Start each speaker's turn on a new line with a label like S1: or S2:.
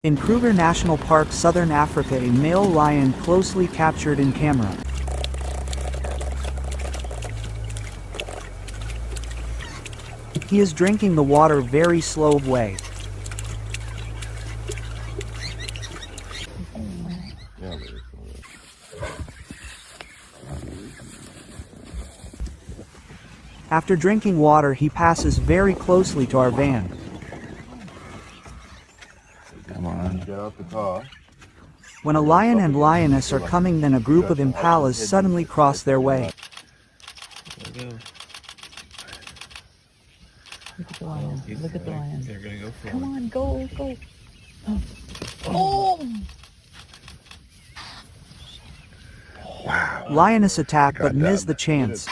S1: In Kruger National Park, Southern Africa, a male lion closely captured in camera. He is drinking the water very slow way. After drinking water, he passes very closely to our van.
S2: Come on. Get out the car.
S1: When a lion and lioness are coming, then a group of impalas suddenly cross their way.
S3: Look at the lion. Look at the lion.
S4: They're gonna go for
S3: Come
S4: it.
S3: on, go, go. Oh!
S1: Lioness attack but miss the chance.